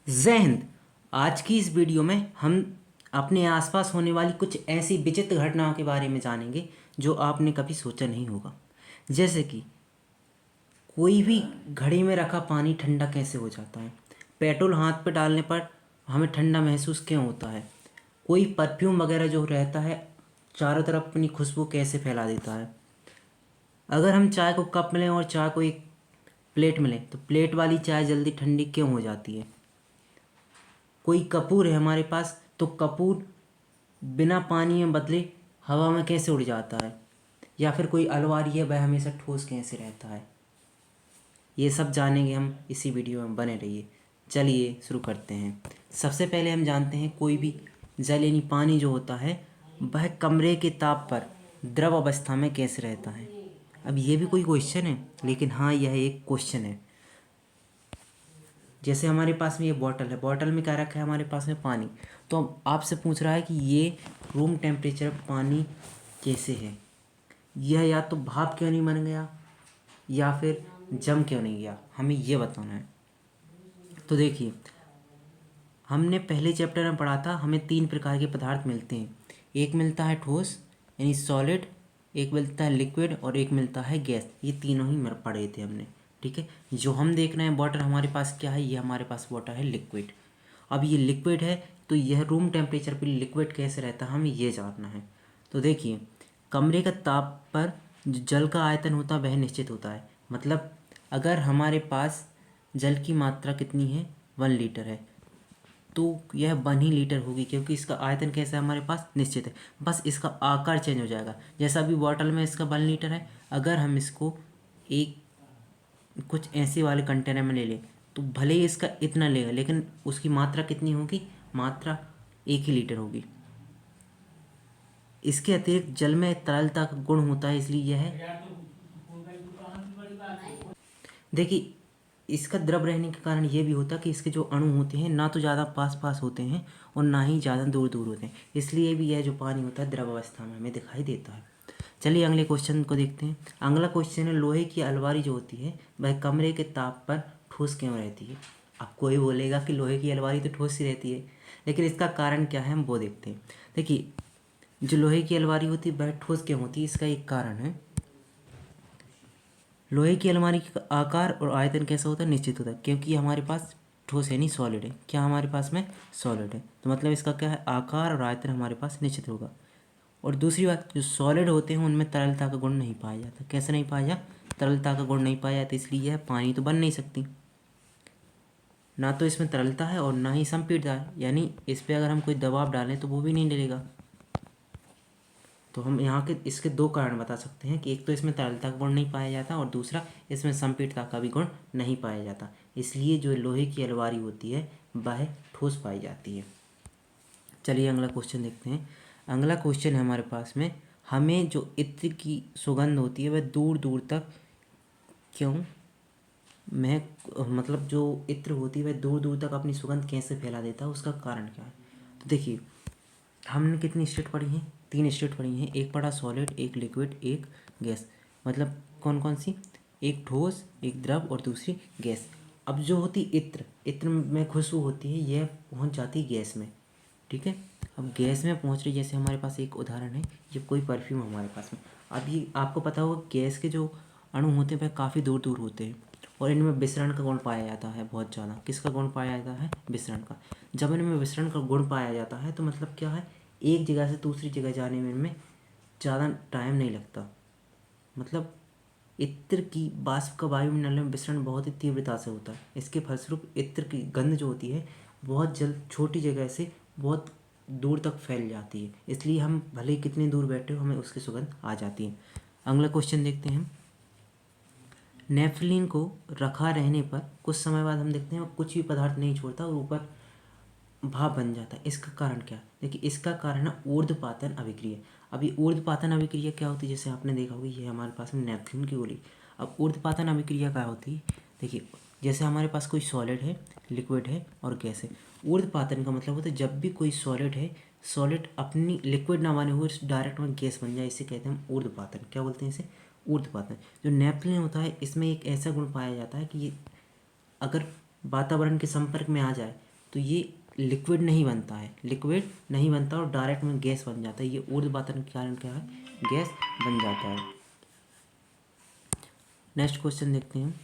जय हिंद। आज की इस वीडियो में हम अपने आसपास होने वाली कुछ ऐसी विचित्र घटनाओं के बारे में जानेंगे जो आपने कभी सोचा नहीं होगा। जैसे कि कोई भी घड़े में रखा पानी ठंडा कैसे हो जाता है, पेट्रोल हाथ पर डालने पर हमें ठंडा महसूस क्यों होता है, कोई परफ्यूम वगैरह जो रहता है चारों तरफ अपनी खुशबू कैसे फैला देता है, अगर हम चाय को कप में लें और चाय को एक प्लेट में लें तो प्लेट वाली चाय जल्दी ठंडी क्यों हो जाती है, कोई कपूर है हमारे पास तो कपूर बिना पानी में बदले हवा में कैसे उड़ जाता है, या फिर कोई अलमारी है वह हमेशा ठोस कैसे रहता है। ये सब जानेंगे हम इसी वीडियो में, बने रहिए। चलिए शुरू करते हैं। सबसे पहले हम जानते हैं कोई भी जल यानी पानी जो होता है वह कमरे के ताप पर द्रव अवस्था में कैसे रहता है। अब ये भी कोई क्वेश्चन है, लेकिन हाँ यह एक क्वेश्चन है। जैसे हमारे पास में ये बॉटल है, बॉटल में क्या रखा है हमारे पास में पानी, तो अब आपसे पूछ रहा है कि ये रूम टेम्परेचर पानी कैसे है, यह या तो भाप क्यों नहीं बन गया या फिर जम क्यों नहीं गया, हमें ये बताना है। तो देखिए, हमने पहले चैप्टर में पढ़ा था हमें 3 प्रकार के पदार्थ मिलते हैं। एक मिलता है ठोस यानी सॉलिड, एक मिलता है लिक्विड और एक मिलता है गैस। ये तीनों ही पढ़े थे हमने, ठीक है। जो हम देख रहे हैं वाटर हमारे पास क्या है, ये हमारे पास वाटर है लिक्विड। अब ये लिक्विड है तो यह रूम टेम्परेचर पर लिक्विड कैसे रहता है हमें ये जानना है। तो देखिए, कमरे का ताप पर जो जल का आयतन होता है वह निश्चित होता है। मतलब अगर हमारे पास जल की मात्रा कितनी है, 1 लीटर है, तो यह 1 ही लीटर होगी, क्योंकि इसका आयतन कैसा है हमारे पास निश्चित है। बस इसका आकार चेंज हो जाएगा। जैसा अभी बॉटल में इसका 1 लीटर है, अगर हम इसको एक कुछ ऐसे वाले कंटेनर में ले लें तो भले ही इसका इतना लेगा, लेकिन उसकी मात्रा कितनी होगी, मात्रा 1 ही लीटर होगी। इसके अतिरिक्त जल में तरलता का गुण होता है, इसलिए यह देखिए, इसका द्रव रहने के कारण ये भी होता है कि इसके जो अणु होते हैं ना तो ज़्यादा पास पास होते हैं और ना ही ज़्यादा दूर दूर होते हैं, इसलिए भी यह जो पानी होता है द्रव अवस्था में हमें दिखाई देता है। चलिए अगले क्वेश्चन को देखते हैं। अगला क्वेश्चन है, लोहे की अलमारी जो होती है वह कमरे के ताप पर ठोस क्यों रहती है। अब कोई बोलेगा कि लोहे की अलमारी तो ठोस ही रहती है, लेकिन इसका कारण क्या है हम वो देखते हैं। देखिए, जो लोहे की अलमारी होती है वह ठोस क्यों होती है, इसका एक कारण है। लोहे की अलमारी का आकार और आयतन कैसा होता है, निश्चित होता है, क्योंकि हमारे पास ठोस यानी सॉलिड है। क्या हमारे पास में सॉलिड है, तो मतलब इसका क्या है, आकार और आयतन हमारे पास निश्चित होगा। और दूसरी बात, जो सॉलिड होते हैं उनमें तरलता का गुण नहीं पाया जाता। कैसे नहीं पाया जाता, तरलता का गुण नहीं पाया जाता, इसलिए यह पानी तो बन नहीं सकती। ना तो इसमें तरलता है और ना ही संपीड़ता है, यानी इस पर अगर हम कोई दबाव डालें तो वो भी नहीं डलेगा। तो हम यहाँ के इसके 2 कारण बता सकते हैं कि एक तो इसमें तरलता का गुण नहीं पाया जाता और दूसरा इसमें संपीड़ता का भी गुण नहीं पाया जाता, इसलिए जो लोहे की अलमारी होती है वह ठोस पाई जाती है। चलिए अगला क्वेश्चन देखते हैं। अगला क्वेश्चन है हमारे पास में, हमें जो इत्र की सुगंध होती है वह दूर दूर तक क्यों महक, मतलब जो इत्र होती है वह दूर दूर तक अपनी सुगंध कैसे फैला देता है, उसका कारण क्या है। तो देखिए, हमने कितनी स्टेट पढ़ी हैं, 3 स्टेट पढ़ी हैं। एक पढ़ा सॉलिड, एक लिक्विड, एक गैस। मतलब कौन कौन सी, एक ठोस, एक द्रव और दूसरी गैस। अब जो होती इत्र, इत्र में खुशबू होती है, यह पहुंच जाती है गैस में, ठीक है। अब गैस में पहुंच रही, जैसे हमारे पास एक उदाहरण है, जब कोई परफ्यूम हमारे पास में, अब ये आपको पता होगा गैस के जो अणु होते हैं वह काफ़ी दूर दूर होते हैं और इनमें विसरण का गुण पाया जाता है बहुत ज़्यादा। किसका गुण पाया जाता है, विसरण का। जब इनमें विसरण का गुण पाया जाता है तो मतलब क्या है, एक जगह से दूसरी जगह जाने में इनमें ज़्यादा टाइम नहीं लगता। मतलब इत्र की वाष्प का वायुमंडल में विसरण बहुत ही तीव्रता से होता है। इसके फलस्वरूप इत्र की गंध जो होती है बहुत जल्द छोटी जगह से बहुत दूर तक फैल जाती है, इसलिए हम भले ही कितनी दूर बैठे हो हमें उसकी सुगंध आ जाती है। अगला क्वेश्चन देखते हैं। नेफ्थलीन को रखा रहने पर कुछ समय बाद हम देखते हैं कुछ भी पदार्थ नहीं छोड़ता और ऊपर भाप बन जाता है। इसका कारण क्या है, देखिए इसका कारण है ऊर्ध्वपातन अभिक्रिया। अब ये ऊर्ध्वपातन अभिक्रिया क्या होती है, जैसे आपने देखा होगा ये हमारे पास में नेपथलीन की गोली। अब ऊर्ध्वपातन अभिक्रिया क्या होती है, देखिए जैसे हमारे पास कोई सॉलिड है, लिक्विड है और गैस है। ऊर्ध्वपातन का मतलब होता है जब भी कोई सॉलिड है, सॉलिड अपनी लिक्विड ना बने हुए डायरेक्ट में गैस बन जाए, इसे कहते हैं हम ऊर्ध्वपातन। क्या बोलते हैं इसे, ऊर्ध्वपातन। जो नेपथलीन होता है इसमें एक ऐसा गुण पाया जाता है कि ये अगर वातावरण के संपर्क में आ जाए तो ये लिक्विड नहीं बनता है, लिक्विड नहीं बनता और डायरेक्ट में गैस बन जाता है। ये ऊर्ध्वपातन के कारण क्या है, गैस बन जाता है। नेक्स्ट क्वेश्चन देखते हैं।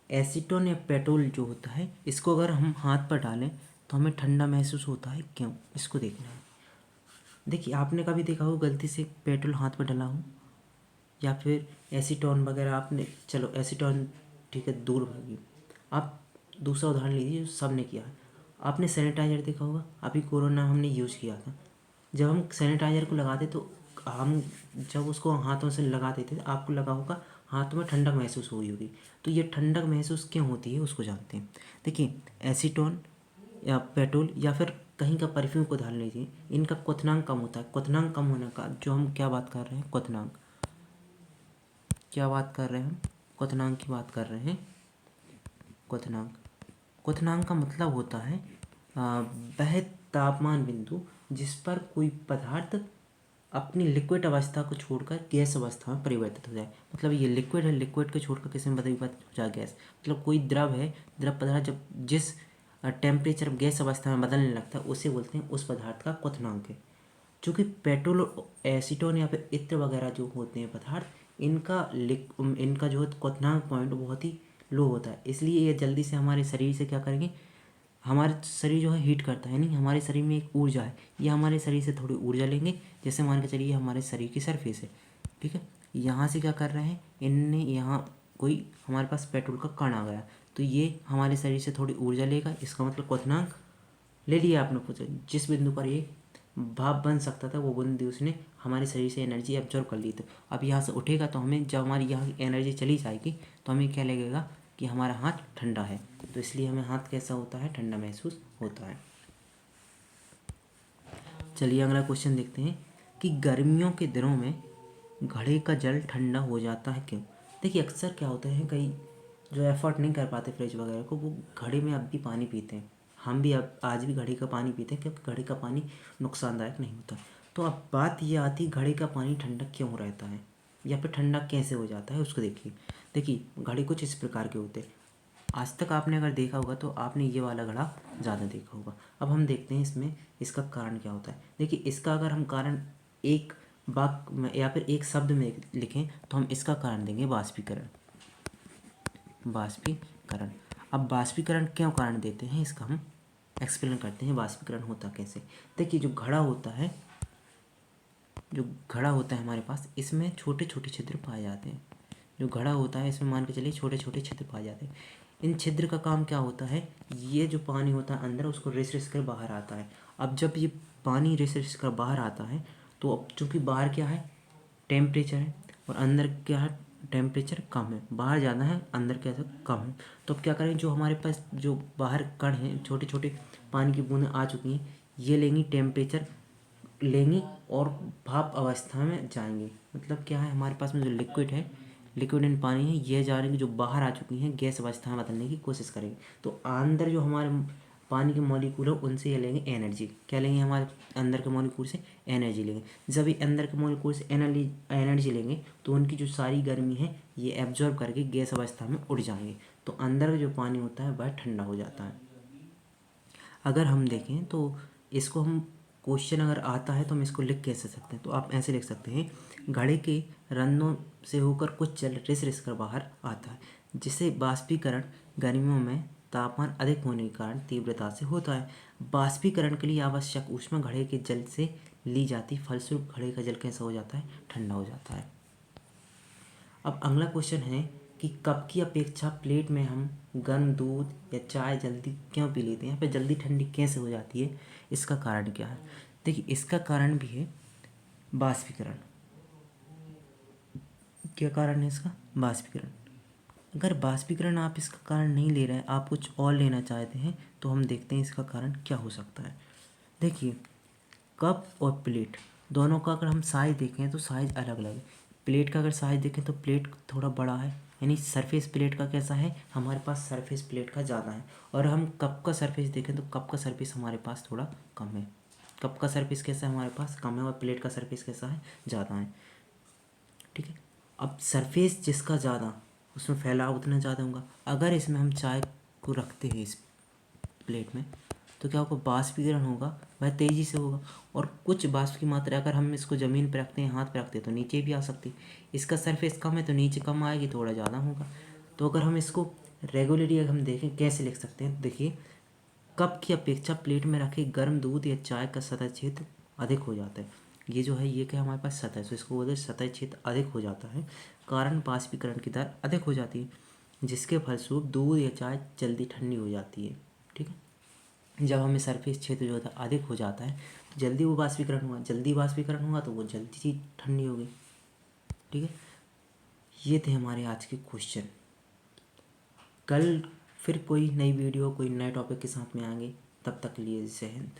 एसीटोन या पेट्रोल जो होता है, इसको अगर हम हाथ पर डालें तो हमें ठंडा महसूस होता है, क्यों? इसको देखना है। देखिए, आपने कभी देखा हो गलती से पेट्रोल हाथ पर डाला हो, या फिर एसीटोन वगैरह आपने, चलो एसीटोन ठीक है दूर होगी, आप दूसरा उदाहरण लीजिए जो सबने किया है। आपने सैनिटाइज़र देखा होगा, अभी कोरोना हमने यूज़ किया था। जब हम सैनिटाइज़र को लगाते तो हम जब उसको हाथों से लगाते थे तो आपको लगा होगा हाथों में ठंडक महसूस हुई होगी। तो ये ठंडक महसूस क्यों होती है उसको जानते हैं। देखिए, एसीटोन या पेट्रोल या फिर कहीं का परफ्यूम को उदाहरण लीजिए, इनका क्वथनांक कम होता है। क्वथनांक कम होने का जो हम क्या बात कर रहे हैं, क्वथनांक क्या बात कर रहे हैं हम, क्वथनांक की बात कर रहे हैं। क्वथनांक, क्वथनांक का मतलब होता है वह तापमान बिंदु जिस पर कोई पदार्थ अपनी लिक्विड अवस्था को छोड़कर गैस अवस्था में परिवर्तित हो जाए। मतलब ये लिक्विड है, लिक्विड को छोड़कर किसी में परिवर्तित हो जाए गैस। मतलब कोई द्रव है, द्रव पदार्थ जब जिस टेम्परेचर गैस अवस्था में बदलने लगता है उसे बोलते हैं उस पदार्थ का क्वथनांक है। चूँकि पेट्रोल और एसीटोन या फिर इत्र वगैरह जो होते हैं पदार्थ, इनका जो क्वथनांक पॉइंट बहुत ही लो होता है, इसलिए ये जल्दी से हमारे शरीर से क्या करेंगे, हमारे शरीर जो है हीट करता है। नहीं, हमारे शरीर में एक ऊर्जा है, ये हमारे शरीर से थोड़ी ऊर्जा लेंगे। जैसे मान के चलिए हमारे शरीर की सरफेस है, ठीक है, यहाँ से क्या कर रहे हैं, इनने यहाँ कोई हमारे पास पेट्रोल का कण आ गया, तो ये हमारे शरीर से थोड़ी ऊर्जा लेगा। इसका मतलब क्वथनांक ले लिया आपने कुछ, जिस बिंदु पर ये भाप बन सकता था वो बिंदु उसने हमारे शरीर से एनर्जी एब्जॉर्व कर ली। तो अब यहाँ से उठेगा तो हमें, जब हमारी यहाँ एनर्जी चली जाएगी तो हमें क्या लगेगा कि हमारा हाथ ठंडा है, तो इसलिए हमें हाथ कैसा होता है, ठंडा महसूस होता है। चलिए अगला क्वेश्चन देखते हैं कि गर्मियों के दिनों में घड़े का जल ठंडा हो जाता है, क्यों? देखिए, अक्सर क्या होता है, कई जो एफर्ट नहीं कर पाते फ्रिज वगैरह को, वो घड़े में अब भी पानी पीते हैं। हम भी अब आज भी घड़े का पानी पीते हैं, क्योंकि घड़े का पानी नुकसानदायक नहीं होता। तो अब बात ये आती है, घड़े का पानी ठंडा क्यों रहता है या फिर ठंडा कैसे हो जाता है, उसको देखिए। देखिए, घड़े कुछ इस प्रकार के होते हैं। आज तक आपने अगर देखा होगा तो आपने ये वाला घड़ा ज़्यादा देखा होगा। अब हम देखते हैं इसमें इसका कारण क्या होता है। देखिए, इसका अगर हम कारण एक वाक्य में या फिर एक शब्द में लिखें तो हम इसका कारण देंगे बाष्पीकरण। बाष्पीकरण, अब बाष्पीकरण क्यों कारण देते हैं इसका हम एक्सप्लेन करते हैं, बाष्पीकरण होता कैसे। देखिए, जो घड़ा होता है, जो घड़ा होता है हमारे पास, इसमें छोटे छोटे छिद्र पाए जाते हैं। जो घड़ा होता है इसमें मान के चलिए छोटे छोटे छिद्र पाए जाते हैं। इन छिद्र का काम क्या होता है, ये जो पानी होता है अंदर उसको रिस रिस कर बाहर आता है। अब जब ये पानी रिस रिस कर बाहर आता है तो अब चूँकि बाहर क्या है, टेम्परेचर है, और अंदर क्या है, टेम्परेचर कम है। बाहर ज़्यादा है, अंदर क्या है, कम है। तो अब क्या करें, जो हमारे पास जो बाहर कण हैं, छोटे छोटे पानी की बूंदें आ चुकी हैं, ये लेंगी टेम्परेचर लेंगी और भाप अवस्था में जाएंगी। मतलब क्या है, हमारे पास में जो लिक्विड है, लिक्विड एंड पानी है, ये जानेंगे जो बाहर आ चुकी हैं गैस अवस्था में बदलने की कोशिश करेंगे। तो अंदर जो हमारे पानी के मॉलिक्यूल है उनसे ये लेंगे एनर्जी। क्या लेंगे, हमारे अंदर के मॉलिक्यूल से एनर्जी लेंगे। जब ये अंदर के मॉलिक्यूल से एनर्जी लेंगे तो उनकी जो सारी गर्मी है ये एब्जॉर्ब करके गैस अवस्था में उड़ जाएंगे। तो अंदर का जो पानी होता है वह ठंडा हो जाता है। अगर हम देखें तो इसको हम क्वेश्चन अगर आता है तो हम इसको लिख कैसे सकते हैं, तो आप ऐसे लिख सकते हैं, घड़े के रंध्रों से होकर कुछ जल रिस रिस कर बाहर आता है, जिसे बाष्पीकरण गर्मियों में तापमान अधिक होने के कारण तीव्रता से होता है। बाष्पीकरण के लिए आवश्यक ऊष्मा घड़े के जल से ली जाती, फलस्वरूप घड़े का जल कैसा हो जाता है, ठंडा हो जाता है। अब अगला क्वेश्चन है कि कप की अपेक्षा प्लेट में हम गर्म दूध या चाय जल्दी क्यों पी लेते हैं, या फिर जल्दी ठंडी कैसे हो जाती है, इसका कारण क्या है। देखिए, इसका कारण भी है बाष्पीकरण। क्या कारण है इसका, बाष्पीकरण। अगर बाष्पीकरण आप इसका कारण नहीं ले रहे हैं, आप कुछ और लेना चाहते हैं, तो हम देखते हैं इसका कारण क्या हो सकता है। देखिए, कप और प्लेट दोनों का अगर हम साइज़ देखें तो साइज़ अलग अलग है। प्लेट का अगर साइज़ देखें तो प्लेट थोड़ा बड़ा है, यानी सरफेस प्लेट का कैसा है, हमारे पास सरफेस प्लेट का ज़्यादा है। और हम कप का सरफेस देखें तो कप का सरफेस हमारे पास थोड़ा कम है। कप का सरफेस कैसा है, हमारे पास कम है, और प्लेट का सरफेस कैसा है, ज़्यादा है। ठीक है, अब सरफेस जिसका ज़्यादा उसमें फैलाव उतना ज़्यादा होगा। अगर इसमें हम चाय को रखते हैं इस प्लेट में, तो क्या होगा, बाष्पीकरण होगा वह तेज़ी से होगा। और कुछ वाष्प की मात्रा अगर हम इसको ज़मीन पर रखते हैं, हाथ पर रखते हैं, तो नीचे भी आ सकती है। इसका सरफेस कम है तो नीचे कम आएगी, थोड़ा ज़्यादा होगा। तो अगर हम इसको रेगुलरली अगर हम देखें कैसे लिख सकते हैं, देखिए कप की अपेक्षा प्लेट में रखे गर्म दूध या चाय का सतह क्षेत्र अधिक हो जाता है। ये जो है ये क्या हमारे पास सतह है, तो इसको बोलते हैं सतह क्षेत्र अधिक हो जाता है, कारण वाष्पीकरण की दर अधिक हो जाती है, जिसके फलस्वरूप दूध या चाय जल्दी ठंडी हो जाती है। ठीक है, जब हमें सरफेस क्षेत्र जो होता है अधिक हो जाता है तो जल्दी वो वाष्पीकरण हुआ, जल्दी वाष्पीकरण हुआ तो वो जल्दी चीज ठंडी हो गई। ठीक है, ये थे हमारे आज के क्वेश्चन। कल फिर कोई नई वीडियो कोई नए टॉपिक के साथ में आएंगे, तब तक के लिए जय हिंद।